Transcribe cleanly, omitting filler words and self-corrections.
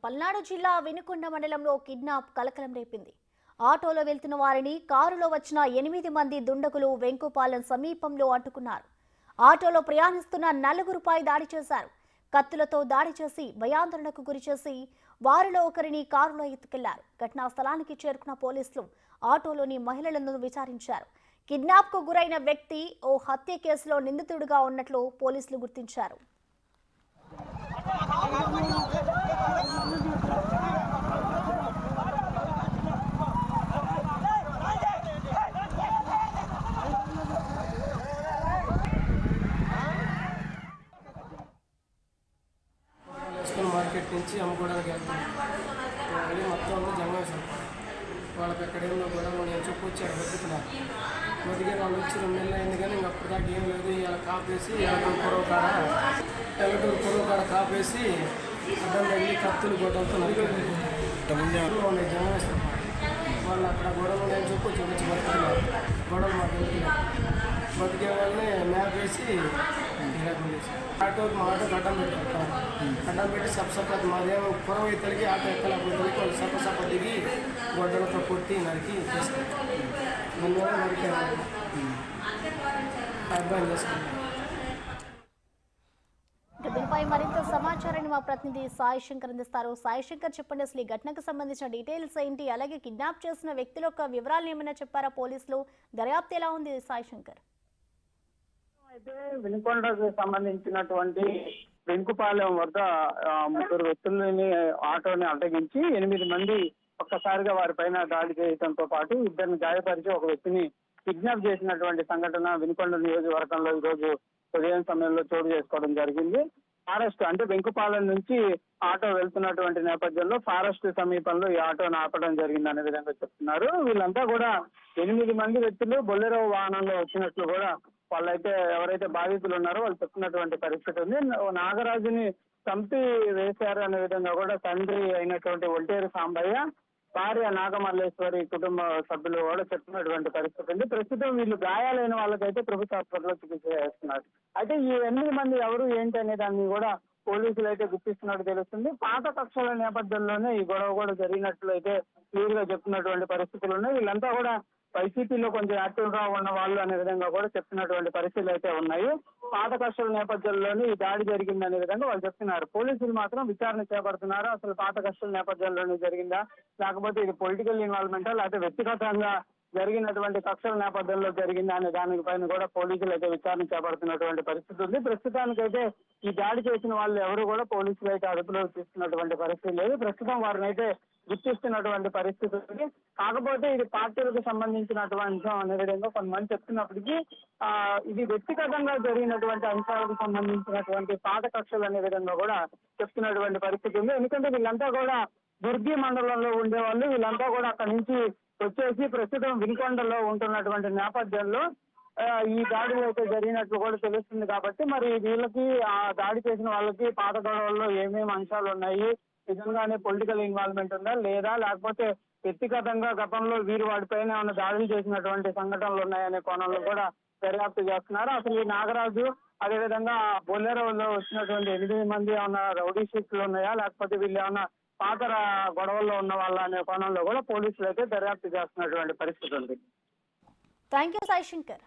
పల్నాడు జిల్లా వినుకొండ మండలంలో కిడ్నాప్ కలకలం రేపింది. ఆటోలో వెళ్తున్న వారిని కారులో వచ్చిన 8 మంది దుండగులు వెంకుపాలెం సమీపంలో అడ్డుకున్నారు. ఆటోలో ప్రయాణిస్తున్న 4గురుపై దాడి చేశారు. కత్తులతో దాడి చేసి భయాందోళనకు గురిచేసి వారిలో ఒకరిని కారులో ఎత్తుకెళ్లారు. ఘటనా స్థలానికి చేరుకున్న పోలీసులు ఆటోలోని మహిళలను విచారించారు. కిడ్నాప్ కు గురైన వ్యక్తి ఓ హత్య కేసులో నిందితుడిగా ఉన్నట్లు పోలీసులు గుర్తించారు. మార్కెట్ నుంచి అమ్ముకోవడానికి వెళ్తాను. వెళ్ళి మొత్తం జంగేశాను. వాళ్ళకి ఎక్కడేమో కూడా నేను చెప్పొచ్చాను బతుకుతున్నారు. బతికే వాళ్ళు వచ్చి 2 నెలలు అయింది కానీ ఇంక అప్పటిదాకా ఏం లేదు. ఇలా కాపేసి పొరవ కాడ కాపేసి అడ్డం వెళ్ళి కత్తులు గొడవలతో ఉన్నాయి జంగేశాను. వాళ్ళు అక్కడ గొడవలు నేను చెప్పొచ్చి వచ్చి బతుకుతున్నారు. గొడవలు మాకు వెళ్తున్నారు. బతికే వాళ్ళని మ్యాప్ వేసి ఆటోకి మా ఆటోకి అడ్డం పెట్టుకుంటాం. అడ్డం పెట్టి సపసప మాదేమో పొరవ ఇతడికి ఆటో ఎక్కల పోతుంది. వాళ్ళు సపసప దిగి గొడ్డలతో కొట్టి నరికి తీసుకుంటాం. ముందుగా నరికాము అబ్బాయి చేసుకుంటాం. దీనిపై మరింత సమాచారాన్ని మా ప్రతినిధి సాయి శంకర్ అందిస్తారు. సాయి శంకర్, చెప్పండి, అసలు ఈ ఘటనకు సంబంధించిన డీటెయిల్స్ ఏంటి? అలాగే కిడ్నాప్ చేసిన వ్యక్తుల యొక్క వివరాలు ఏమైనా చెప్పారా పోలీసులు? దర్యాప్తు ఎలా ఉంది సాయి శంకర్? అయితే వినుకొండకు సంబంధించినటువంటి వెంకుపాలెం వద్ద 3 వ్యక్తులని ఆటోని అడ్డగించి 8 మంది ఒక్కసారిగా వారిపైన దాడి చేయడంతో పాటు 2 గాయపరిచి ఒక వ్యక్తిని కిడ్నాప్ చేసినటువంటి సంఘటన వినుకొండ నియోజకవర్గంలో ఈ రోజు ఉదయం సమయంలో చోటు చేసుకోవడం జరిగింది. ఫారెస్ట్ అంటే వెంకుపాలెం నుంచి ఆటో వెళ్తున్నటువంటి నేపథ్యంలో ఫారెస్ట్ సమీపంలో ఈ ఆటోను ఆపడం జరిగింది అనే విధంగా చెప్తున్నారు. వీళ్ళంతా కూడా 8 మంది వ్యక్తులు బొలెరో వాహనంలో వచ్చినట్లు కూడా వాళ్ళైతే ఎవరైతే బాధితులు ఉన్నారో వాళ్ళు చెప్తున్నటువంటి పరిస్థితి ఉంది. నాగరాజుని చంపి వేశారు అనే విధంగా కూడా తండ్రి అయినటువంటి ఒంటేరు సాంబయ్య, భార్య నాగమల్లేశ్వరి కుటుంబ సభ్యులు కూడా చెప్తున్నటువంటి పరిస్థితి ఉంది. ప్రస్తుతం వీళ్ళు గాయాలైన వాళ్ళకైతే ప్రభుత్వ హాస్పిటల్లో చికిత్స చేస్తున్నారు. అయితే ఈ 8 మంది ఎవరు ఏంటి అనే దాన్ని కూడా పోలీసులు అయితే గుర్తిస్తున్నట్టు తెలుస్తుంది. పాత కక్షల నేపథ్యంలోనే ఈ గొడవ కూడా జరిగినట్లు అయితే క్లియర్ గా చెప్తున్నటువంటి పరిస్థితులు ఉన్నాయి. వీళ్ళంతా కూడా వైసీపీలో కొంచెం యాక్టివ్ గా ఉన్న వాళ్ళు అనే విధంగా కూడా చెప్తున్నటువంటి పరిస్థితులు అయితే ఉన్నాయి. పాత కక్షల నేపథ్యంలోనే ఈ దాడి జరిగింది అనే విధంగా వాళ్ళు చెప్తున్నారు. పోలీసులు మాత్రం విచారణ చేపడుతున్నారు. అసలు పాత కక్షల నేపథ్యంలోనే జరిగిందా, లేకపోతే ఇది పొలిటికల్ ఇన్వాల్వ్మెంటా, లేకపోతే వ్యక్తిగతంగా జరిగినటువంటి కక్షల నేపథ్యంలో జరిగిందా అనే దానిపైన కూడా పోలీసులు అయితే విచారణ చేపడుతున్నటువంటి పరిస్థితి ఉంది. ప్రస్తుతానికైతే ఈ దాడి చేసిన వాళ్ళు ఎవరు కూడా పోలీసులు అయితే అదుపులో తీసుకున్నటువంటి పరిస్థితి లేదు. ప్రస్తుతం వారిని అయితే గుర్తిస్తున్నటువంటి పరిస్థితి ఉంది. కాకపోతే ఇది పార్టీలకు సంబంధించినటువంటి అంశం అనే విధంగా కొంతమంది చెప్తున్నప్పటికీ ఇది వ్యక్తిగతంగా జరిగినటువంటి అంశాలకు సంబంధించినటువంటి పాత కక్షలు అనే విధంగా కూడా చెప్తున్నటువంటి పరిస్థితి ఉంది. ఎందుకంటే వీళ్ళంతా కూడా దుర్గి మండలంలో ఉండేవాళ్ళు. వీళ్ళంతా కూడా అక్కడి నుంచి వచ్చేసి ప్రస్తుతం వినుకొండలో ఉంటున్నటువంటి నేపథ్యంలో ఈ దాడులు అయితే జరిగినట్లు కూడా తెలుస్తుంది. కాబట్టి మరి వీళ్ళకి ఆ దాడి చేసిన వాళ్ళకి పాత గొడవల్లో ఏమేమి అంశాలు ఉన్నాయి, నిజంగానే పొలిటికల్ ఇన్వాల్వ్మెంట్ ఉందా లేదా, లేకపోతే వ్యక్తిగతంగా గతంలో వీరు వాటిపైన ఏమైనా దాడులు చేసినటువంటి సంఘటనలు ఉన్నాయనే కోణంలో కూడా దర్యాప్తు చేస్తున్నారు. అసలు ఈ నాగరాజు అదేవిధంగా బొలెరోలో వచ్చినటువంటి 8 మంది ఏమన్నా రౌడీ షీట్లు ఉన్నాయా, లేకపోతే వీళ్ళు ఏమన్నా పాత గొడవల్లో ఉన్న వాళ్ళ అనే కోణంలో కూడా పోలీసులు అయితే దర్యాప్తు చేస్తున్నటువంటి పరిస్థితి ఉంది. Thank you Sai Shankar.